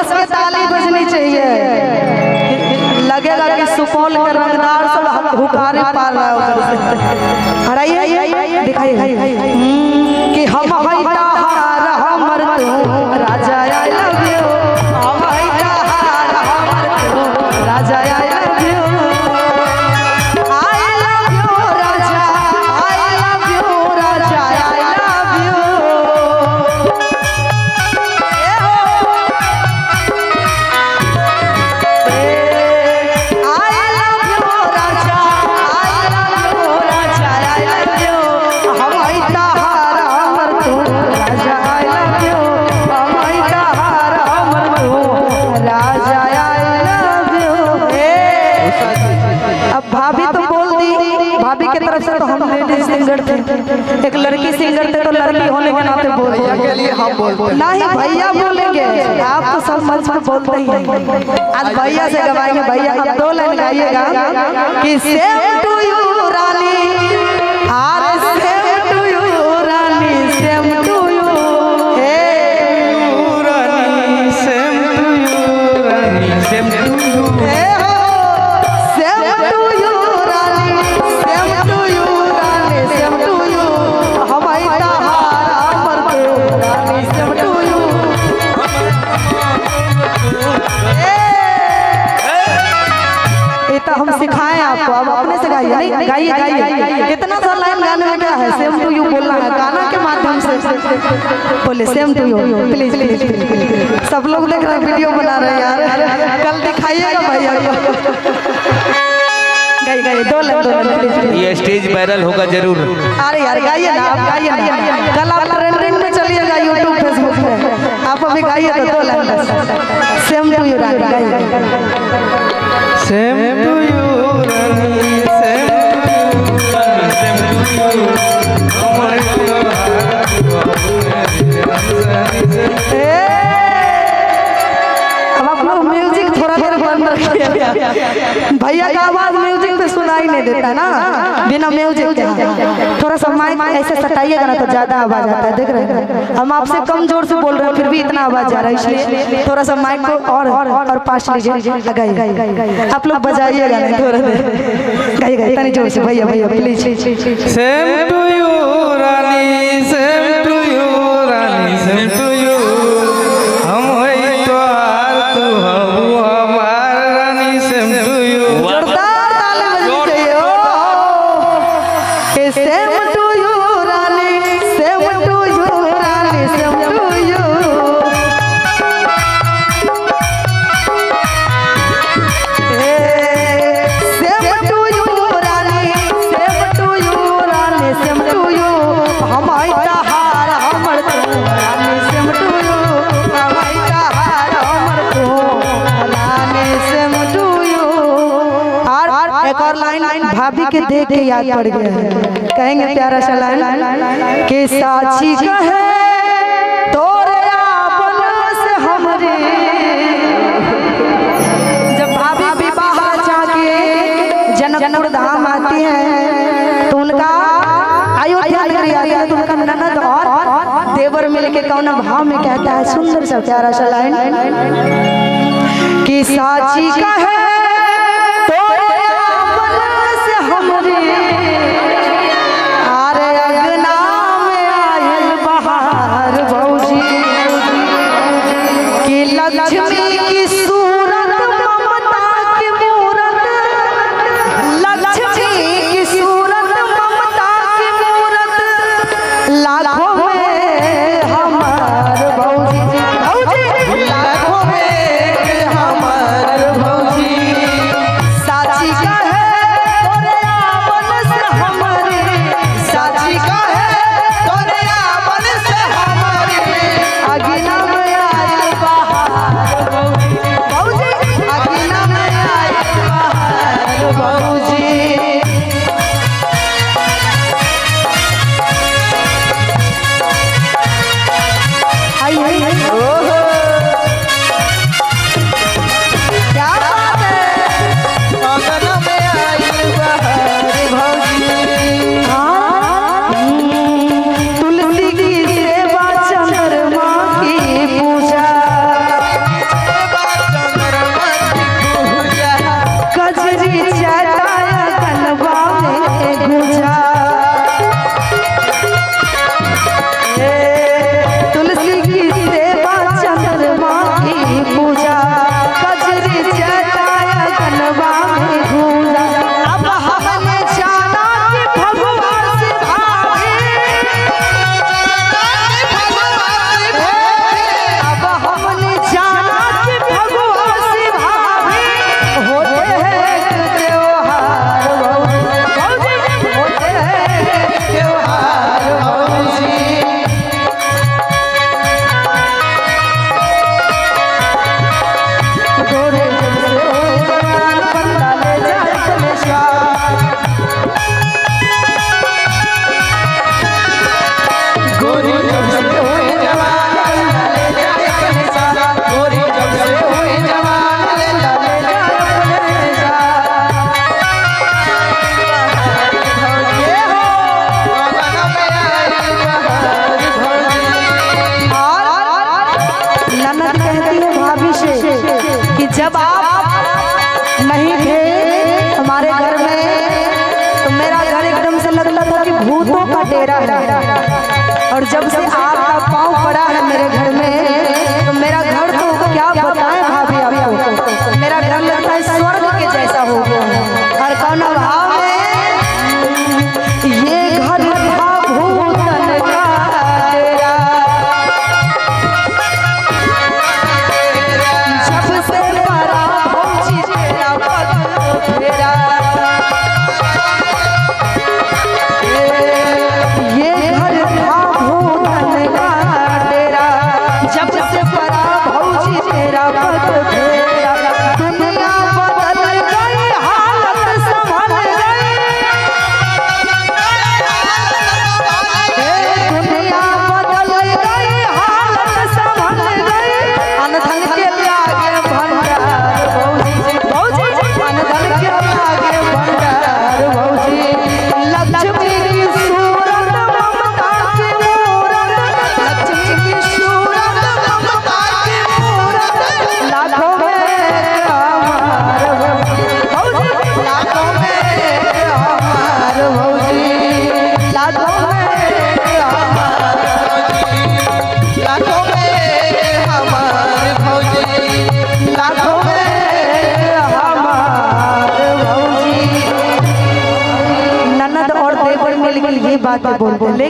कस के ताली बजनी चाहिए, लगेगा कि सुपौल के रंगदार सब हुकारे पार रहा है उधर से। हराइए दिखाइए कि हम हईता हार हमर तू राजा आई लव यू, हम हईता हार हमर तू राजा I love you, I love you राजा, आई लव यू राजा, आई लव यू। भाभी तो बोल दी, भाभी की तरफ से तो हम लेडीज सिंगर थे, एक लड़की सिंगर थे तो लड़की होने के नाते बोल के लिए हम बोलते नहीं, भैया बोलेंगे, आप तो सब मंच पर बोलते ही हैं। आज भैया से गवाएंगे, भैया अब 2 लाइन गाइएगा कि सेम टू यू रानी, आर सेम टू यू रानी, सेम टू यू, हे रानी, सेम टू यू रानी, सेम टू यू, हे हम सिखाएं आपको, अब अपने से गाइए, नहीं गाइए गाइए, इतना सा लाइन गाने में क्या है, सेम टू यू बोलना है, गाना के माध्यम से बोले सेम टू यू, प्लीज प्लीज। सब लोग देख रहे हैं, वीडियो बना रहे हैं यार, कल दिखाइएगा भैया को। गाइए गाइए 2 लाइन प्लीज, ये स्टेज वायरल होगा जरूर। अरे यार गाइए ना, आप गाइए ना, कल आप ट्रेंडिंग में चलिएगा यूट्यूब फेसबुक में, आप अभी गाइए तो 2 लाइन सेम टू यू रानी गाइए। सेम टू यू रानी, सेम टू यू, अब आप लोग म्यूजिक थोड़ा देर बंद रखिए, भैया का आवाज म्यूजिक पे सुनाई नहीं देता ना, बिना म्यूजिक के थोड़ा सा माइक ऐसे सटाइएगा ना तो ज्यादा आवाज आता है, देख रहे हैं हम आपसे कम जोर से बोल रहे हैं फिर भी इतना आवाज जा रहा है, इसलिए थोड़ा सा माइक को और पास लीजिए, लगाइए, आप लोग बजाइएगा नहीं, थोड़ा देर गाइए गाइए इतनी जोर से, भैया भैया प्लीज। सेम टू यू रानी, सेम टू यू रानी, सेम टू यू, हम होई तोहार तू हबू हमार रानी, सेम टू यू। जोरदार ताली बजनी चाहिए, ओ सेम टू यू रानी, सेम टू यू रानी, same to you, same to you रानी, सेम टू यू रानी, सेम टू यू, हम आइता हार हमर तू रानी, सेम टू यू, हम आइता हार हमर तू रानी, सेम टू यू। और एक और लाइन भाभी के देख के याद पड़ गया है, कहेंगे प्यारा सा लाइन कि साची कहे तोरे आपन से हमरे, जब भाभी विवाह जाके जनकपुर धाम आती है तो उनका अयोध्या नगरी आती है, तो उनका ननद और देवर मिलके कौन भाव में कहता है, सुंदर सा प्यारा सा लाइन कि साची कहे तोरे आपन से हमरे, आरे अगना में आयल बहार भौजी, कि लक्ष्मी की सूरत ममता की मूरत, लक्ष्मी की सूरत ममता की मूरत, लाखों में हमार भौजी, भौजी लाखों में हमार भौजी, साची का है तोरे आपन से हमरे, साची का है तोरे आपन से हमरे, अगिना में आयल बहार रही हूँ भाभी से कि जब आप नहीं थे हमारे घर में तो मेरा घर एकदम से लगता था कि भूतों का डेरा है, और जब से आपका पाँव पड़ा है मेरे घर में तो मेरा घर तो क्या बताएं भाभी आपको, मेरा घर लगता है स्वर्ग के जैसा हो गया है। और कौन भाव में ये घर था भूतन का डेरा, जब से परा भौजी तेरा पग फेरा, ये घर था भूतन का डेरा, जब से परा भौजी तेरा पग फेरा। दुनिया बदल गई, हालत संभल गई, दुनिया बदल गई, हालत संभल गई। अनधन के लागे भंडार भौजी, भौजी अनधन के लागे भंडार भौजी। लक्ष्मी की सूरत ममता की मूरत, लक्ष्मी की सूरत ममता की मूरत, लाखों में हमार भौजी, लाखों में हमार भौजी, लाखों में हमार, लाखों में हमार भौजी, लाखों में हमार भौजी। ननद और देवर मिलकर ये बातें बोलते